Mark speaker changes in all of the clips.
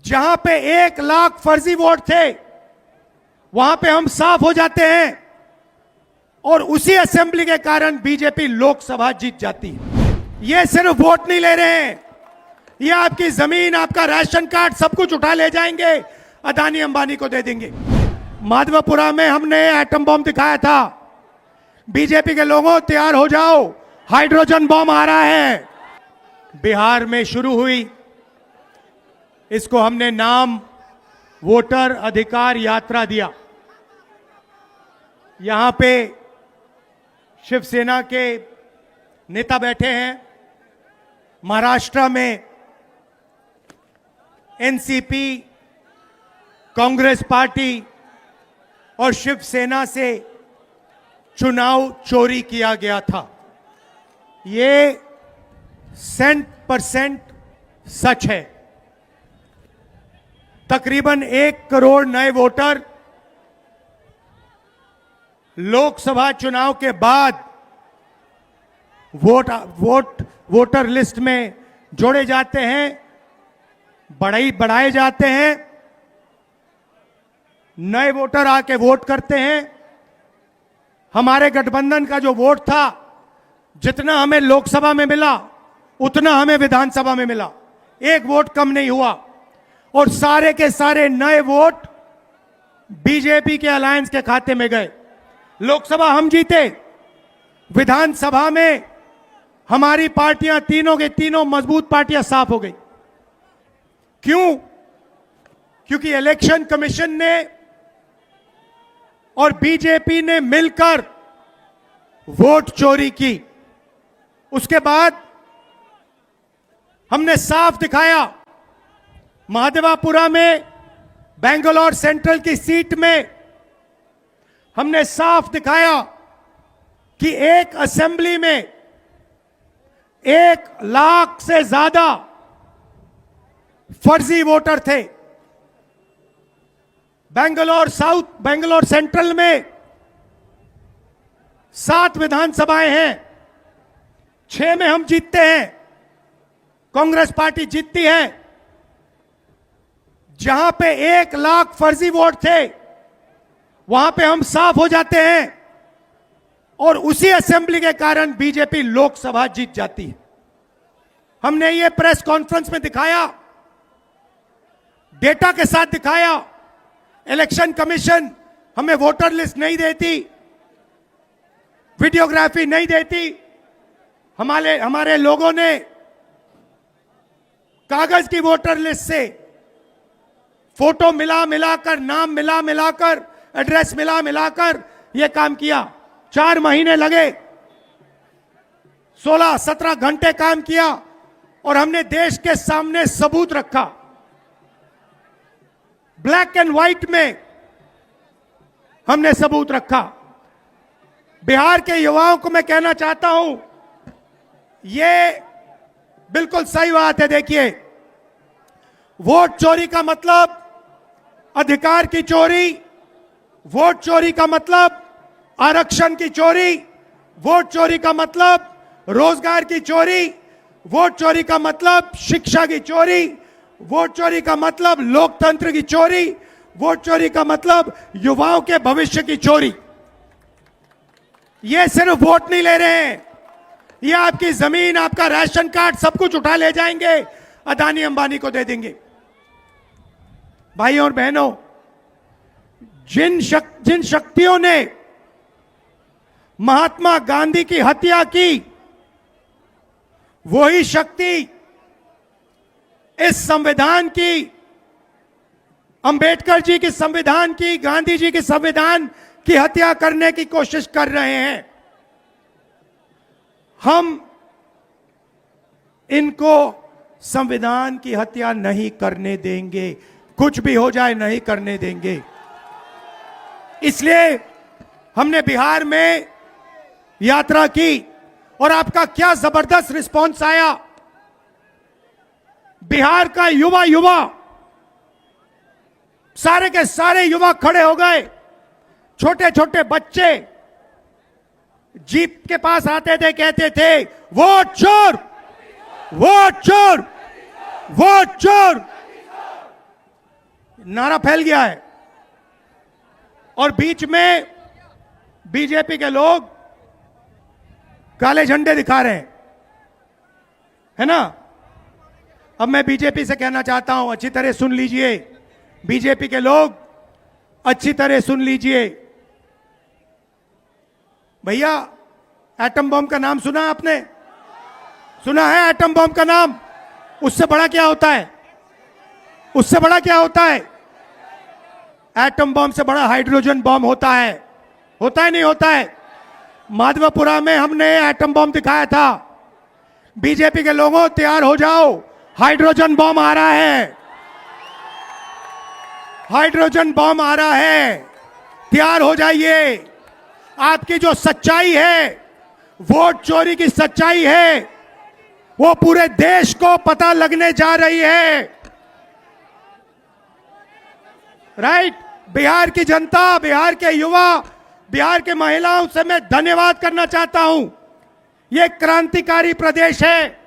Speaker 1: जहां पे 1 लाख फर्जी वोट थे वहां पे हम साफ हो जाते हैं और उसी असेंबली के कारण बीजेपी लोकसभा जीत जाती है। ये सिर्फ वोट नहीं ले रहे हैं, ये आपकी जमीन, आपका राशन कार्ड सब कुछ उठा ले जाएंगे, अदानी अंबानी को दे देंगे। माधवपुरा में हमने एटम बॉम्ब दिखाया था। बीजेपी के लोगों तैयार हो जाओ, हाइड्रोजन बॉम्ब आ रहा है। बिहार में शुरू हुई, इसको हमने नाम वोटर अधिकार यात्रा दिया। यहां पे शिवसेना के नेता बैठे हैं, महाराष्ट्र में एनसीपी, कांग्रेस पार्टी और शिवसेना से चुनाव चोरी किया गया था। ये 100% सच है। तकरीबन 1 करोड़ नए वोटर लोकसभा चुनाव के बाद वोटर लिस्ट में जोड़े जाते हैं, बढ़ाए जाते हैं। नए वोटर आके वोट करते हैं। हमारे गठबंधन का जो वोट था, जितना हमें लोकसभा में मिला उतना हमें विधानसभा में मिला, 1 वोट कम नहीं हुआ। और सारे के सारे नए वोट बीजेपी के अलायंस के खाते में गए। लोकसभा हम जीते, विधानसभा में हमारी पार्टियां तीनों के तीनों मजबूत पार्टियां साफ हो गई। क्यों? क्योंकि इलेक्शन कमीशन ने और बीजेपी ने मिलकर वोट चोरी की। उसके बाद हमने साफ दिखाया, महादेवापुरा में बेंगलोर सेंट्रल की सीट में हमने साफ दिखाया कि एक असेंबली में 1 लाख से ज्यादा फर्जी वोटर थे। बेंगलोर सेंट्रल में 7 विधानसभाएं हैं, 6 में हम जीतते हैं, कांग्रेस पार्टी जीतती है। जहां पे 1 लाख फर्जी वोट थे वहां पे हम साफ हो जाते हैं और उसी असेंबली के कारण बीजेपी लोकसभा जीत जाती है। हमने ये प्रेस कॉन्फ्रेंस में दिखाया, डेटा के साथ दिखाया। इलेक्शन कमीशन हमें वोटर लिस्ट नहीं देती, वीडियोग्राफी नहीं देती। हमारे लोगों ने कागज की वोटर लिस्ट से फोटो मिलाकर, नाम मिलाकर, एड्रेस मिलाकर यह काम किया। 4 महीने लगे, 16-17 घंटे काम किया और हमने देश के सामने सबूत रखा। ब्लैक एंड व्हाइट में हमने सबूत रखा। बिहार के युवाओं को मैं कहना चाहता हूं, यह बिल्कुल सही बात है। देखिए, वोट चोरी का मतलब अधिकार की चोरी, वोट चोरी का मतलब आरक्षण की चोरी, वोट चोरी का मतलब रोजगार की चोरी, वोट चोरी का मतलब शिक्षा की चोरी, वोट चोरी का मतलब लोकतंत्र की चोरी, वोट चोरी का मतलब युवाओं के भविष्य की चोरी। ये सिर्फ वोट नहीं ले रहे हैं, ये आपकी जमीन, आपका राशन कार्ड सब कुछ उठा ले जाएंगे, अदानी अंबानी को दे देंगे। भाइयों और बहनों, जिन शक्तियों ने महात्मा गांधी की हत्या की, वही शक्ति इस संविधान की, अंबेडकर जी की संविधान की, गांधी जी की संविधान की हत्या करने की कोशिश कर रहे हैं। हम इनको संविधान की हत्या नहीं करने देंगे, कुछ भी हो जाए नहीं करने देंगे। इसलिए हमने बिहार में यात्रा की और आपका क्या जबरदस्त रिस्पांस आया। बिहार का युवा सारे के सारे युवा खड़े हो गए। छोटे छोटे बच्चे जीप के पास आते थे, कहते थे वोट चोर, वोट चोर, वोट चोर। नारा फैल गया है और बीच में बीजेपी के लोग काले झंडे दिखा रहे हैं, है ना। अब मैं बीजेपी से कहना चाहता हूं, अच्छी तरह सुन लीजिए, बीजेपी के लोग अच्छी तरह सुन लीजिए। भैया, एटम बम का नाम सुना आपने? सुना है एटम बम का नाम? उससे बड़ा क्या होता है? उससे बड़ा क्या होता है? एटम बम से बड़ा हाइड्रोजन बम होता है। होता है नहीं होता है? माधवपुरा में हमने एटम बम दिखाया था। बीजेपी के लोगों, तैयार हो जाओ, हाइड्रोजन बम आ रहा है। हाइड्रोजन बम आ रहा है, तैयार हो जाइए। आपकी जो सच्चाई है, वोट चोरी की सच्चाई है, वो पूरे देश को पता लगने जा रही है। राइट? बिहार की जनता, बिहार के युवा, बिहार के महिलाओं से मैं धन्यवाद करना चाहता हूं। यह क्रांतिकारी प्रदेश है।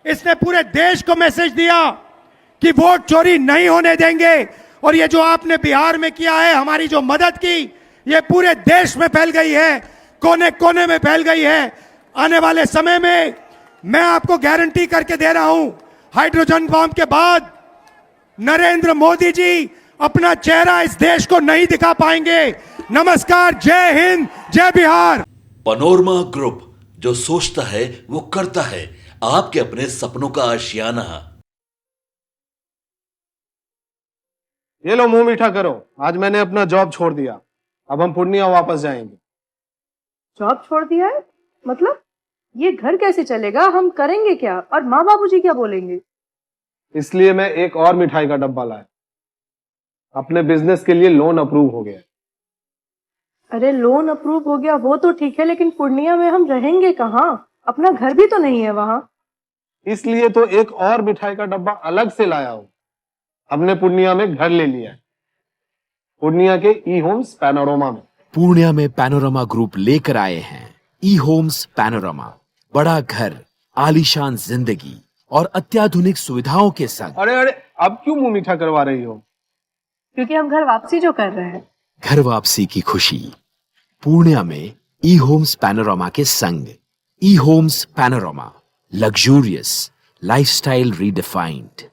Speaker 1: इसने पूरे देश को मैसेज दिया कि वोट चोरी नहीं होने देंगे। और ये जो आपने बिहार में किया है, हमारी जो मदद की, ये पूरे देश में फैल गई है, कोने कोने में फैल गई है। आने वाले समय में मैं आपको गारंटी करके दे रहा हूं, हाइड्रोजन बम के बाद नरेंद्र मोदी जी अपना चेहरा इस देश को नहीं दिखा पाएंगे। नमस्कार, जय हिंद, जय बिहार।
Speaker 2: पनोरमा ग्रुप, जो सोचता है वो करता है। आपके अपने सपनों का आशियाना।
Speaker 3: ये लो, मुंह मीठा करो। आज मैंने अपना जॉब छोड़ दिया। अब हम पूर्णिया वापस जाएंगे।
Speaker 4: जॉब छोड़ दिया है? मतलब ये घर कैसे चलेगा? हम करेंगे क्या? और माँ बाबूजी क्या बोलेंगे?
Speaker 3: इसलिए मैं एक और मिठाई का डब्बा लाया। अपने बिजनेस के लिए लोन अप्रूव हो गया।
Speaker 4: अरे लोन अप्रूव हो गया वो तो ठीक है, लेकिन पूर्णिया में हम रहेंगे कहाँ? अपना घर भी तो नहीं है वहां।
Speaker 3: इसलिए तो एक और मिठाई का डब्बा अलग से लाया हूं। हमने पूर्णिया में घर ले लिया है, पूर्णिया के ई होम्स पैनोरमा में।
Speaker 5: पूर्णिया में पैनोरमा ग्रुप लेकर आए हैं ई होम्स पैनोरमा। बड़ा घर, आलीशान जिंदगी और अत्याधुनिक सुविधाओं के संग।
Speaker 3: अरे अरे, अब क्यों मुंह मीठा करवा रही हो?
Speaker 4: क्योंकि हम घर वापसी जो कर रहे हैं।
Speaker 5: घर वापसी की खुशी पूर्णिया में ई होम्स पैनोरमा के संग। ई homes panorama, luxurious lifestyle redefined.